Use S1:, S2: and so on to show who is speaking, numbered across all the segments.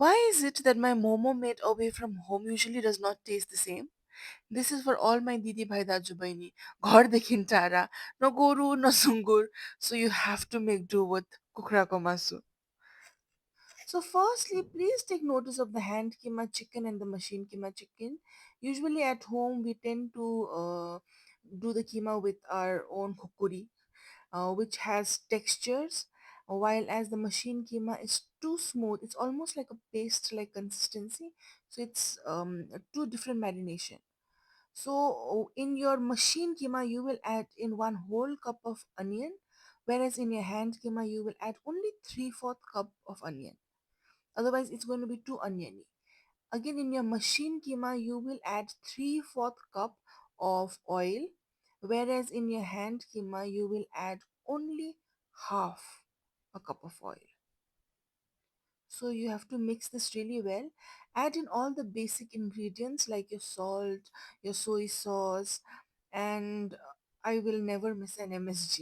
S1: Why is it that my Momo made away from home usually does not taste the same? This is for all my Didi Bhai Daju Baini. ঘর দেখিন টারা, no গরু, no sungur. So you have to make do with kukra komasu. So firstly, please take notice of the hand keema chicken and the machine keema chicken. Usually at home, we tend to do the keema with our own kukuri, which has textures, while as the machine keema is too smooth. It's almost like a paste-like consistency. So it's two different marination. So in your machine keema, you will add in one whole cup of onion, whereas in your hand keema, you will add only 3/4 cup of onion. Otherwise, it's going to be too oniony. Again, in your machine keema, you will add 3/4 cup of oil, whereas in your hand keema, you will add only half a cup of oil. So you have to mix this really well. Add in all the basic ingredients like your salt, your soy sauce, and I will never miss an MSG.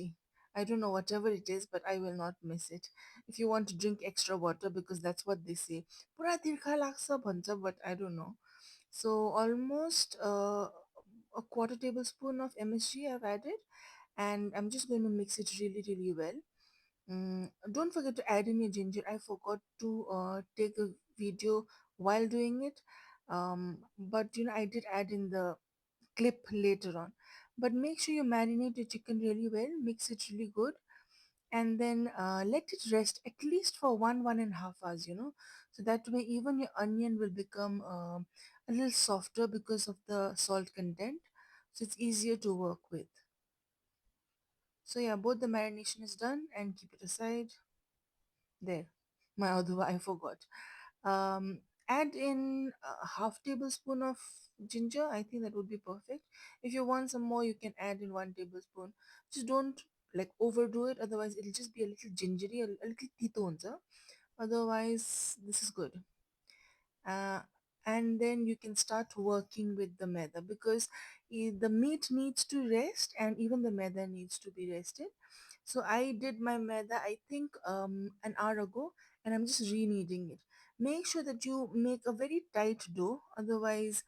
S1: I don't know whatever it is, but I will not miss it. If you want to drink extra water, because that's what they say. Pura tirkha laksa bhanja, but I don't know. So almost a quarter tablespoon of MSG I've added, and I'm just going to mix it really, really well. Don't forget to add in your ginger. I forgot to take a video while doing it, but I did add in the clip later on. But make sure you marinate your chicken really well, mix it really good, and then let it rest at least for 1.5 hours. So that way even your onion will become a little softer because of the salt content. So it's easier to work with. So yeah, both the marination is done and keep it aside. There, my aduva, I forgot. Add in a half tablespoon of ginger. I think that would be perfect. If you want some more, you can add in 1 tablespoon. Just don't like overdo it, otherwise it'll just be a little gingery, a little tito. Otherwise, this is good. uh, and then you can start working with the maida, because the meat needs to rest and even the maida needs to be rested. So I did my maida, I think, an hour ago, and I'm just re-kneading it. Make sure that you make a very tight dough, otherwise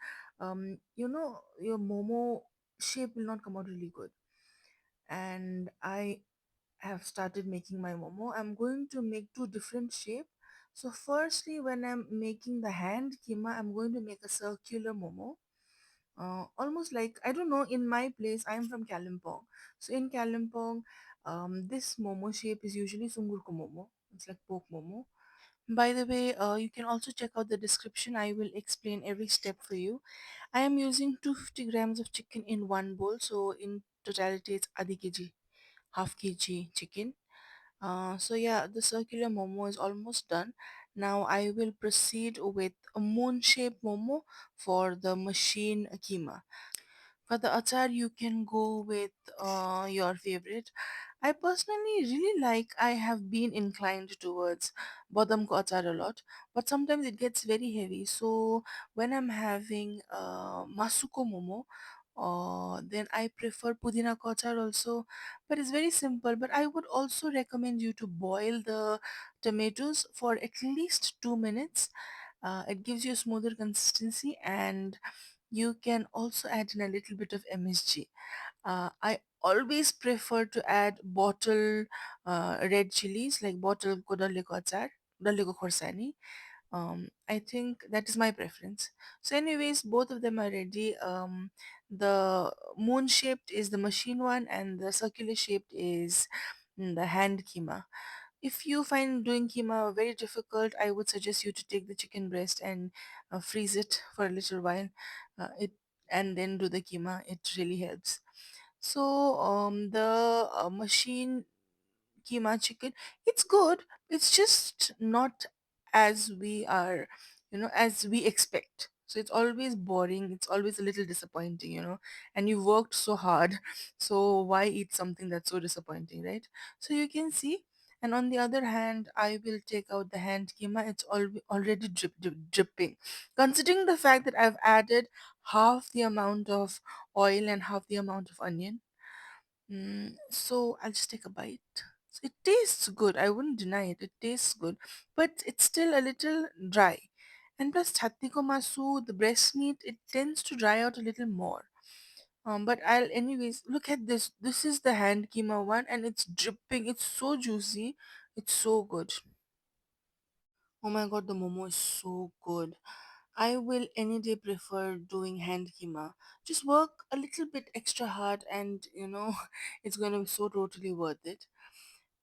S1: your momo shape will not come out really good. And I have started making my momo. I'm going to make two different shape. So firstly, when I'm making the hand keema, I'm going to make a circular momo. Almost like, I don't know, in my place, I'm from Kalimpong. So in Kalimpong, this momo shape is usually sungurko momo. It's like pork momo. By the way, you can also check out the description. I will explain every step for you. I am using 250 grams of chicken in one bowl. So in totality, it's adhi kg, half kg chicken. So yeah, the circular momo is almost done. Now I will proceed with a moon shaped momo for the machine keema. For the achar, you can go with your favorite. I personally really like, I have been inclined towards badam ko achar a lot, but sometimes it gets very heavy. So when I'm having masuko momo, then I prefer pudina ko achar also. But it's very simple. But I would also recommend you to boil the tomatoes for at least 2 minutes. It gives you a smoother consistency, and you can also add in a little bit of MSG. I always prefer to add bottle red chilies, like bottle ko dalle ko achar, dalle ko khorsani. I think that is my preference. So, anyways, both of them are ready. The moon shaped is the machine one, and the circular shaped is the hand keema. If you find doing keema very difficult, I would suggest you to take the chicken breast and freeze it for a little while. It and then do the keema. It really helps. So the machine keema chicken, it's good. It's just not as we are, as we expect. So it's always boring. It's always a little disappointing. And you worked so hard. So why eat something that's so disappointing, right? So you can see. And on the other hand, I will take out the hand keema. It's already dripping. Considering the fact that I've added half the amount of oil and half the amount of onion. So I'll just take a bite. So it tastes good. I wouldn't deny it. It tastes good, but it's still a little dry. And plus, chatni masu, the breast meat, it tends to dry out a little more. But I'll anyways look at this. This is the hand keema one, and it's dripping. It's so juicy. It's so good. Oh my god, the momo is so good. I will any day prefer doing hand keema. Just work a little bit extra hard, and it's gonna be so totally worth it.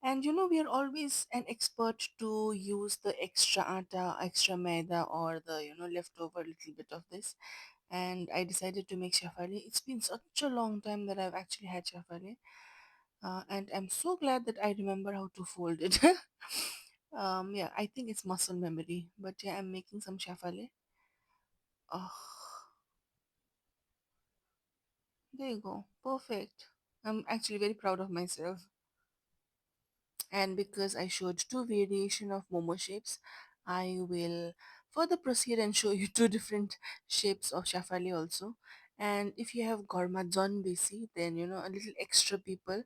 S1: And we are always an expert to use the extra atta, extra maida, or the leftover little bit of this. And I decided to make shafali. It's been such a long time that I've actually had shafali, and I'm so glad that I remember how to fold it. Yeah, I think it's muscle memory. But yeah, I'm making some shafali. Oh, there you go, perfect. I'm actually very proud of myself. And because I showed two variation of momo shapes, I will further proceed and show you two different shapes of shafali also. And if you have gorma john basi, then a little extra people,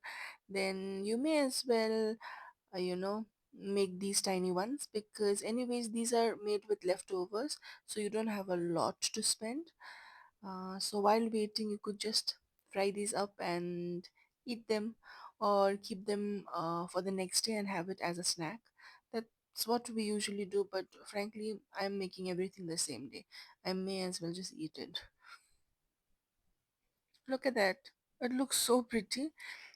S1: then you may as well make these tiny ones, because anyways these are made with leftovers, so you don't have a lot to spend. So while waiting, you could just fry these up and eat them, or keep them for the next day and have it as a snack. That's what we usually do, but frankly, I'm making everything the same day. I may as well just eat it. Look at that. It looks so pretty.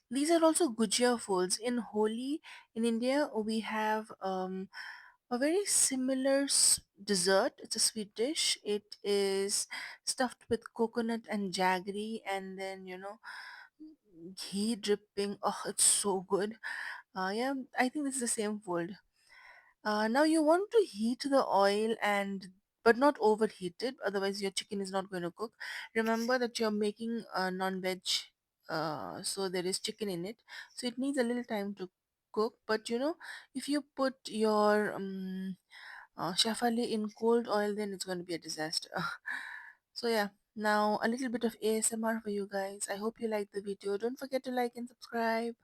S1: These are also gujia folds. In Holi, in India, we have a very similar dessert. It's a sweet dish. It is stuffed with coconut and jaggery, and then ghee dripping. Oh, it's so good. Yeah, I think this is the same fold. Now you want to heat the oil, and but not overheat it, otherwise your chicken is not going to cook. Remember that you're making a non-veg, so there is chicken in it, so it needs a little time to cook. But if you put your shafali in cold oil, then it's going to be a disaster. So yeah, now a little bit of ASMR for you guys. I hope you liked the video. Don't forget to like and subscribe.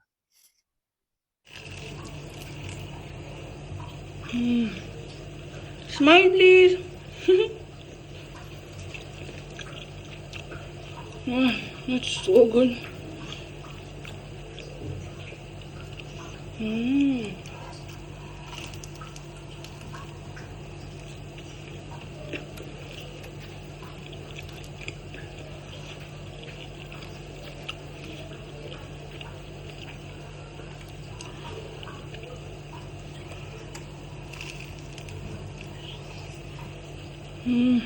S2: Smile, please. Ah, that's so good. Mm. Mm.